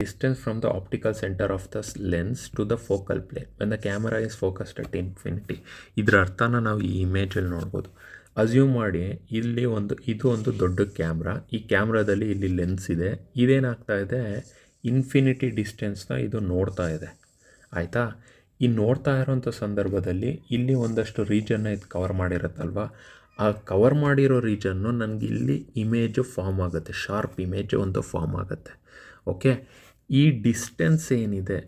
distance from the optical center of the lens to the focal plane when the camera is focused at infinity. ಇದರ ಅರ್ಥನ ನಾವು ಈ ಇಮೇಜಲ್ಲಿ ನೋಡ್ಬೋದು. Assume ಮಾಡಿ ಇಲ್ಲಿ ಇದು ಒಂದು ದೊಡ್ಡ ಕ್ಯಾಮ್ರಾ. ಈ ಕ್ಯಾಮ್ರಾದಲ್ಲಿ ಇಲ್ಲಿ ಲೆನ್ಸ್ ಇದೆ. ಇದೇನಾಗ್ತಾ ಇದೆ, ಇನ್ಫಿನಿಟಿ ಡಿಸ್ಟೆನ್ಸ್ನ ಇದು ನೋಡ್ತಾ ಇದೆ. ಆಯಿತಾ? ಈ ನೋಡ್ತಾ ಇರೋಂಥ ಸಂದರ್ಭದಲ್ಲಿ ಇಲ್ಲಿ ಒಂದಷ್ಟು ರೀಜನ್ನ ಇದು ಕವರ್ ಮಾಡಿರುತ್ತಲ್ವ, ಆ ಕವರ್ ಮಾಡಿರೋ ರೀಜನ್ನು ನನಗೆ ಇಲ್ಲಿ ಇಮೇಜು ಫಾರ್ಮ್ ಆಗುತ್ತೆ, ಶಾರ್ಪ್ ಇಮೇಜ್ ಒಂದು ಫಾರ್ಮ್ ಆಗುತ್ತೆ. ಓಕೆ, ಈ ಡಿಸ್ಟೆನ್ಸ್ ಏನಿದೆ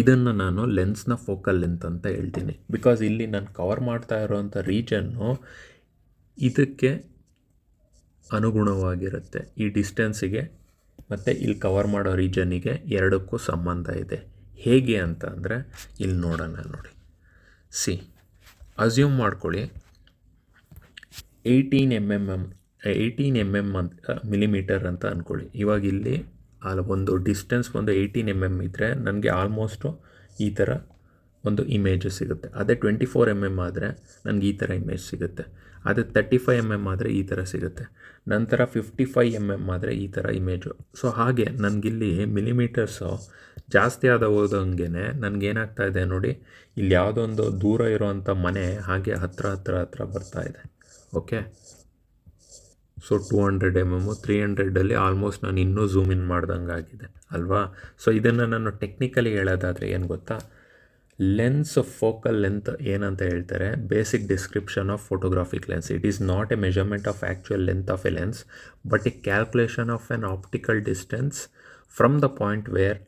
ಇದನ್ನು ನಾನು ಲೆನ್ಸ್ನ ಫೋಕಲ್ ಲೆಂತ್ ಅಂತ ಹೇಳ್ತೀನಿ. ಬಿಕಾಸ್ ಇಲ್ಲಿ ನಾನು ಕವರ್ ಮಾಡ್ತಾ ಇರೋವಂಥ ರೀಜನ್ನು ಇದಕ್ಕೆ ಅನುಗುಣವಾಗಿರುತ್ತೆ. ಈ ಡಿಸ್ಟೆನ್ಸಿಗೆ ಮತ್ತು ಇಲ್ಲಿ ಕವರ್ ಮಾಡೋ ರೀಜನ್ನಿಗೆ ಎರಡಕ್ಕೂ ಸಂಬಂಧ ಇದೆ. ಹೇಗೆ ಅಂತ ಅಂದರೆ ಇಲ್ಲಿ ನೋಡೋಣ. ನೋಡಿ, ಅಸ್ಯೂಮ್ ಮಾಡ್ಕೊಳ್ಳಿ 18 mm ಮಿಲಿಮೀಟರ್ ಅಂತ ಅಂದ್ಕೊಳ್ಳಿ. ಇವಾಗ ಇಲ್ಲಿ ಒಂದು ಡಿಸ್ಟೆನ್ಸ್ ಒಂದು 18 mm ಇದ್ದರೆ ನನಗೆ ಆಲ್ಮೋಸ್ಟು ಈ ಥರ ಒಂದು ಇಮೇಜು ಸಿಗುತ್ತೆ. ಅದೇ 24 mm ಆದರೆ ನನಗೆ ಈ ಥರ ಇಮೇಜ್ ಸಿಗುತ್ತೆ. ಅದೇ 35 mm ಆದರೆ ಈ ಥರ ಸಿಗುತ್ತೆ. ನಂತರ 55 mm ಆದರೆ ಈ ಥರ ಇಮೇಜು. ಸೊ ಹಾಗೆ ನನಗಿಲ್ಲಿ ಮಿಲಿಮೀಟರ್ಸು ಜಾಸ್ತಿ ಆದ ಹೋದಂಗೆ ನನಗೇನಾಗ್ತಾ ಇದೆ ನೋಡಿ, ಇಲ್ಲಿ ಯಾವುದೊಂದು ದೂರ ಇರೋವಂಥ ಮನೆ ಹಾಗೆ ಹತ್ರ ಬರ್ತಾ ಇದೆ. ಓಕೆ, ಸೊ 200 mm 300ಅಲ್ಲಿ ಆಲ್ಮೋಸ್ಟ್ ನಾನು ಇನ್ನೂ ಝೂಮ್ ಇನ್ ಮಾಡ್ದಂಗೆ ಆಗಿದೆ ಅಲ್ವಾ. ಸೊ ಇದನ್ನು ನಾನು ಟೆಕ್ನಿಕಲಿ ಹೇಳೋದಾದರೆ ಏನು ಗೊತ್ತಾ, ಲೆನ್ಸ್ ಫೋಕಲ್ ಲೆಂತ್ ಏನಂತ ಹೇಳ್ತಾರೆ, basic description of photographic lens. It is not a measurement of actual length of a lens but a calculation of an optical distance from the point where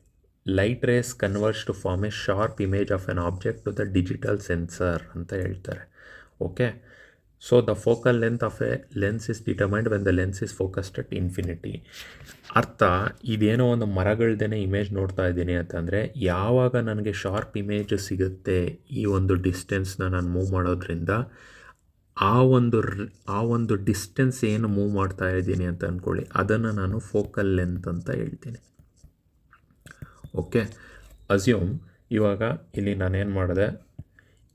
light rays converse to form a sharp image of an object to the digital sensor ಅಂತ ಹೇಳ್ತಾರೆ. Okay, so the focal length of a lens is determined when the lens is focused at infinity. ಅರ್ಥ, ಇದೇನೋ ಒಂದು ಮರಗಳ್ದೇ image ನೋಡ್ತಾ ಇದ್ದೀನಿ ಅಂತಂದರೆ ಯಾವಾಗ ನನಗೆ ಶಾರ್ಪ್ ಇಮೇಜ್ ಸಿಗುತ್ತೆ ಈ ಒಂದು ಡಿಸ್ಟೆನ್ಸ್ನ ನಾನು ಮೂವ್ ಮಾಡೋದ್ರಿಂದ, ಆ ಒಂದು ಡಿಸ್ಟೆನ್ಸ್ ಏನು ಮೂವ್ ಮಾಡ್ತಾ ಇದ್ದೀನಿ ಅಂತ ಅಂದ್ಕೊಳ್ಳಿ, ಅದನ್ನು ನಾನು ಫೋಕಲ್ ಲೆಂತ್ ಅಂತ ಹೇಳ್ತೀನಿ. ಓಕೆ, ಅಸ್ಯೂಮ್ ಇವಾಗ ಇಲ್ಲಿ ನಾನೇನು ಮಾಡಿದೆ,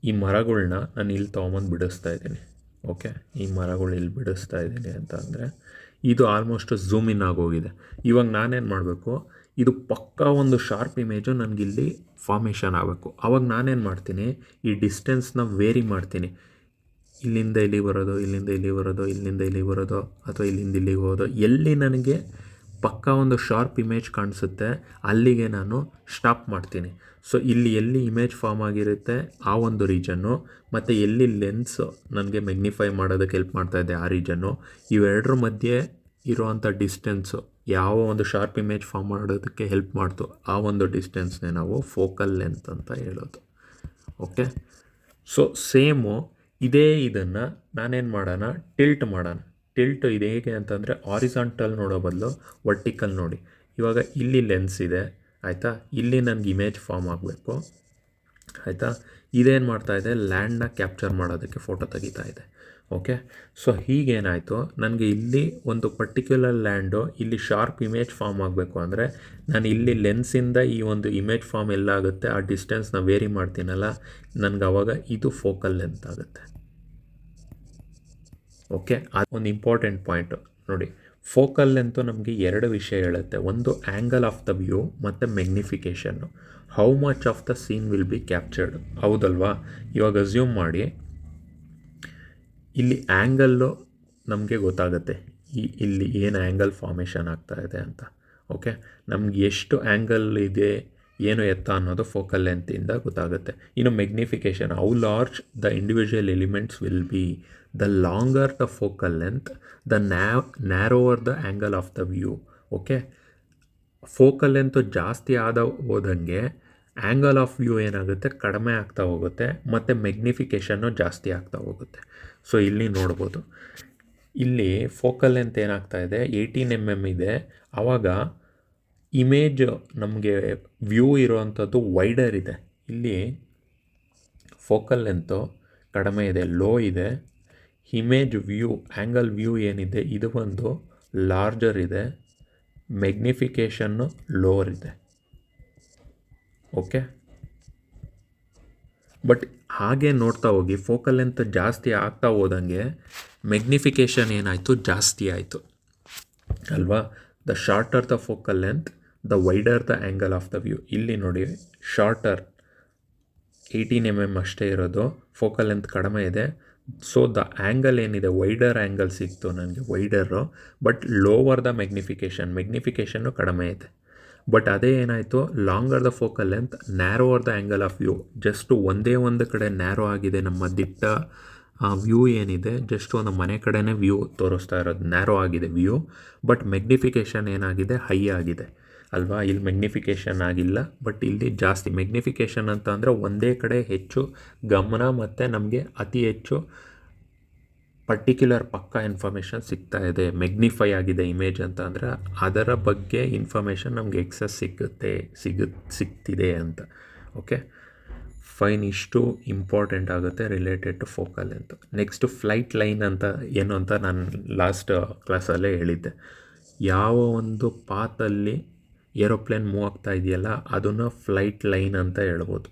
ಈ ಮರಗಳ್ನ ನಾನು ಇಲ್ಲಿ ತೊಗೊಂಬಂದು ಬಿಡಿಸ್ತಾ ಇದ್ದೀನಿ. ಓಕೆ, ಈ ಮರಗಳು ಇಲ್ಲಿ ಬಿಡಿಸ್ತಾ ಇದ್ದೀನಿ ಅಂತ ಅಂದರೆ ಇದು ಆಲ್ಮೋಸ್ಟ್ ಝೂಮ್ ಇನ್ ಆಗೋಗಿದೆ. ಇವಾಗ ನಾನೇನು ಮಾಡಬೇಕು, ಇದು ಪಕ್ಕಾ ಒಂದು ಶಾರ್ಪ್ ಇಮೇಜು ನನಗಿಲ್ಲಿ ಫಾರ್ಮೇಷನ್ ಆಗಬೇಕು. ಆವಾಗ ನಾನೇನು ಮಾಡ್ತೀನಿ, ಈ ಡಿಸ್ಟೆನ್ಸ್ನ ವೇರಿ ಮಾಡ್ತೀನಿ. ಇಲ್ಲಿಂದ ಇಲ್ಲಿ ಬರೋದು, ಇಲ್ಲಿಂದ ಇಲ್ಲಿ ಬರೋದು, ಇಲ್ಲಿಂದ ಇಲ್ಲಿ ಬರೋದು, ಅಥವಾ ಇಲ್ಲಿಂದ ಇಲ್ಲಿಗೆ ಹೋಗೋದು. ಎಲ್ಲಿ ನನಗೆ ಪಕ್ಕಾ ಒಂದು ಶಾರ್ಪ್ ಇಮೇಜ್ ಕಾಣಿಸುತ್ತೆ ಅಲ್ಲಿಗೆ ನಾನು ಸ್ಟಾಪ್ ಮಾಡ್ತೀನಿ. ಸೊ ಇಲ್ಲಿ ಎಲ್ಲಿ ಇಮೇಜ್ ಫಾರ್ಮ್ ಆಗಿರುತ್ತೆ ಆ ಒಂದು ರೀಜನ್ನು, ಮತ್ತು ಎಲ್ಲಿ ಲೆನ್ಸ್ ನನಗೆ ಮ್ಯಾಗ್ನಿಫೈ ಮಾಡೋದಕ್ಕೆ ಹೆಲ್ಪ್ ಮಾಡ್ತಾಯಿದೆ ಆ ರೀಜನ್ನು, ಇವೆರಡರ ಮಧ್ಯೆ ಇರೋವಂಥ ಡಿಸ್ಟೆನ್ಸು ಯಾವ ಒಂದು ಶಾರ್ಪ್ ಇಮೇಜ್ ಫಾರ್ಮ್ ಮಾಡೋದಕ್ಕೆ ಹೆಲ್ಪ್ ಮಾಡ್ತು ಆ ಒಂದು ಡಿಸ್ಟೆನ್ಸ್ನೇ ನಾವು ಫೋಕಲ್ ಲೆಂತ್ ಅಂತ ಹೇಳೋದು. ಓಕೆ, ಸೊ ಸೇಮು ಇದನ್ನು ನಾನೇನು ಮಾಡೋಣ, ಟಿಲ್ಟ್ ಮಾಡೋಣ. ಟಿಲ್ಟ್ ಇದು ಹೇಗೆ ಅಂತಂದರೆ ಆರಿಸಾಂಟಲ್ ನೋಡೋ ಬದಲು ವರ್ಟಿಕಲ್ ನೋಡಿ. ಇವಾಗ ಇಲ್ಲಿ ಲೆನ್ಸ್ ಇದೆ, ಆಯಿತಾ, ಇಲ್ಲಿ ನನಗೆ ಇಮೇಜ್ ಫಾರ್ಮ್ ಆಗಬೇಕು, ಆಯಿತಾ. ಇದೇನು ಮಾಡ್ತಾಯಿದೆ, ಲ್ಯಾಂಡ್ನ ಕ್ಯಾಪ್ಚರ್ ಮಾಡೋದಕ್ಕೆ ಫೋಟೋ ತೆಗಿತಾ ಇದೆ. ಓಕೆ, ಸೊ ಹೀಗೇನಾಯಿತು, ನನಗೆ ಇಲ್ಲಿ ಒಂದು ಪರ್ಟಿಕ್ಯುಲರ್ ಲ್ಯಾಂಡು ಇಲ್ಲಿ ಶಾರ್ಪ್ ಇಮೇಜ್ ಫಾರ್ಮ್ ಆಗಬೇಕು ಅಂದರೆ ನಾನು ಇಲ್ಲಿ ಲೆನ್ಸಿಂದ ಈ ಒಂದು ಇಮೇಜ್ ಫಾರ್ಮ್ ಎಲ್ಲಾಗುತ್ತೆ ಆ ಡಿಸ್ಟೆನ್ಸ್ನ ವೇರಿ ಮಾಡ್ತೀನಲ್ಲ, ನನಗೆ ಆವಾಗ ಇದು ಫೋಕಲ್ ಲೆಂತ್ ಆಗುತ್ತೆ. ಓಕೆ, ಅದೊಂದು ಇಂಪಾರ್ಟೆಂಟ್ ಪಾಯಿಂಟು ನೋಡಿ. ಫೋಕಲ್ ಲೆಂತು ನಮಗೆ ಎರಡು ವಿಷಯ ಹೇಳುತ್ತೆ. ಒಂದು ಆ್ಯಂಗಲ್ ಆಫ್ ದ ವ್ಯೂ ಮತ್ತು ಮೆಗ್ನಿಫಿಕೇಷನ್ನು. How much of the scene will be captured, ಹೌದಲ್ವಾ. ಇವಾಗ ಅಸ್ಯೂಮ್ ಮಾಡಿ ಇಲ್ಲಿ ಆ್ಯಂಗಲ್ಲು ನಮಗೆ ಗೊತ್ತಾಗುತ್ತೆ, ಇಲ್ಲಿ ಏನು ಆ್ಯಂಗಲ್ ಫಾರ್ಮೇಷನ್ ಆಗ್ತಾ ಇದೆ ಅಂತ. ಓಕೆ, ನಮ್ಗೆ ಎಷ್ಟು ಆ್ಯಂಗಲ್ ಇದೆ ಏನು ಎತ್ತ ಅನ್ನೋದು ಫೋಕಲ್ ಲೆಂತಿಂದ ಗೊತ್ತಾಗುತ್ತೆ. ಇನ್ನು magnification, how large the individual elements will be. The longer the focal length the narrower the angle of the view. Okay, focal length ಜಾಸ್ತಿ ಹೋದಂಗೆ ಆ್ಯಂಗಲ್ ಆಫ್ ವ್ಯೂ ಏನಾಗುತ್ತೆ, ಕಡಿಮೆ ಆಗ್ತಾ ಹೋಗುತ್ತೆ, ಮತ್ತು ಮೆಗ್ನಿಫಿಕೇಷನ್ನು ಜಾಸ್ತಿ ಆಗ್ತಾ ಹೋಗುತ್ತೆ. ಸೊ ಇಲ್ಲಿ ನೋಡ್ಬೋದು, ಇಲ್ಲಿ ಫೋಕಲ್ ಲೆಂತ್ ಏನಾಗ್ತಾ ಇದೆ 18 mm ಇದೆ. ಆವಾಗ ಇಮೇಜ್ ನಮಗೆ ವ್ಯೂ ಇರೋವಂಥದ್ದು ವೈಡರ್ ಇದೆ. ಇಲ್ಲಿ ಫೋಕಲ್ ಲೆಂತು ಕಡಿಮೆ ಇದೆ, ಲೋ ಇದೆ. ಇಮೇಜ್ ವ್ಯೂ ಆ್ಯಂಗಲ್ ವ್ಯೂ ಏನಿದೆ ಇದು ಒಂದು ಲಾರ್ಜರ್ ಇದೆ, ಮೆಗ್ನಿಫಿಕೇಷನ್ನು ಲೋವರ್ ಇದೆ. ಓಕೆ, ಬಟ್ ಹಾಗೆ ನೋಡ್ತಾ ಹೋಗಿ ಫೋಕಲ್ ಲೆಂತ್ ಜಾಸ್ತಿ ಆಗ್ತಾ ಹೋದಂಗೆ ಮೆಗ್ನಿಫಿಕೇಷನ್ ಏನಾಯಿತು, ಜಾಸ್ತಿ ಆಯಿತು ಅಲ್ವಾ. The shorter the focal length the wider the angle of the view. ಇಲ್ಲಿ ನೋಡಿ ಶಾರ್ಟರ್ 18 mm ಅಷ್ಟೇ ಇರೋದು, ಫೋಕಲ್ ಲೆಂತ್ ಕಡಿಮೆ ಇದೆ. ಸೊ ದ ಆ್ಯಂಗಲ್ ಏನಿದೆ ವೈಡರ್ ಆ್ಯಂಗಲ್ ಸಿಕ್ತು ನನಗೆ, ವೈಡರು, ಬಟ್ ಲೋವರ್ ದ ಮೆಗ್ನಿಫಿಕೇಷನ್ನು ಕಡಿಮೆ ಇದೆ. ಬಟ್ ಅದೇ ಏನಾಯಿತು, longer the focal length, ನ್ಯಾರೋವರ್ the angle of view. Just ಒಂದೇ ಒಂದು ಕಡೆ ನ್ಯಾರೋ ಆಗಿದೆ ನಮ್ಮ ದಿಟ್ಟ ವ್ಯೂ ಏನಿದೆ, ಜಸ್ಟ್ ಒಂದು ಮನೆ ಕಡೆನೇ ವ್ಯೂ ತೋರಿಸ್ತಾ ಇರೋದು, ನ್ಯಾರೋ ಆಗಿದೆ ವ್ಯೂ. ಬಟ್ ಮೆಗ್ನಿಫಿಕೇಷನ್ ಏನಾಗಿದೆ, ಹೈ ಆಗಿದೆ ಅಲ್ವಾ. ಇಲ್ಲಿ ಮೆಗ್ನಿಫಿಕೇಷನ್ ಆಗಿಲ್ಲ, ಬಟ್ ಇಲ್ಲಿ ಜಾಸ್ತಿ. ಮೆಗ್ನಿಫಿಕೇಷನ್ ಅಂತ ಅಂದರೆ ಒಂದೇ ಕಡೆ ಹೆಚ್ಚು ಗಮನ ಮತ್ತು ನಮಗೆ ಅತಿ ಹೆಚ್ಚು ಪರ್ಟಿಕ್ಯುಲರ್ ಪಕ್ಕಾ ಇನ್ಫಾರ್ಮೇಷನ್ ಸಿಗ್ತಾ ಇದೆ. ಮೆಗ್ನಿಫೈ ಆಗಿದೆ ಇಮೇಜ್ ಅಂತ ಅಂದರೆ ಅದರ ಬಗ್ಗೆ ಇನ್ಫಾರ್ಮೇಷನ್ ನಮಗೆ ಎಕ್ಸಸ್ ಸಿಗ್ತಿದೆ ಅಂತ. ಓಕೆ ಫೈನ್, ಇಷ್ಟು ಇಂಪಾರ್ಟೆಂಟ್ ಆಗುತ್ತೆ related to focal length. Next flight line ಅಂತ ಏನು ಅಂತ ನಾನು ಲಾಸ್ಟ್ ಕ್ಲಾಸಲ್ಲೇ ಹೇಳಿದ್ದೆ. ಯಾವ ಒಂದು ಪಾತಲ್ಲಿ ಏರೋಪ್ಲೇನ್ ಮೂವ್ ಆಗ್ತಾ ಇದೆಯಲ್ಲ ಅದನ್ನು ಫ್ಲೈಟ್ ಲೈನ್ ಅಂತ ಹೇಳ್ಬೋದು.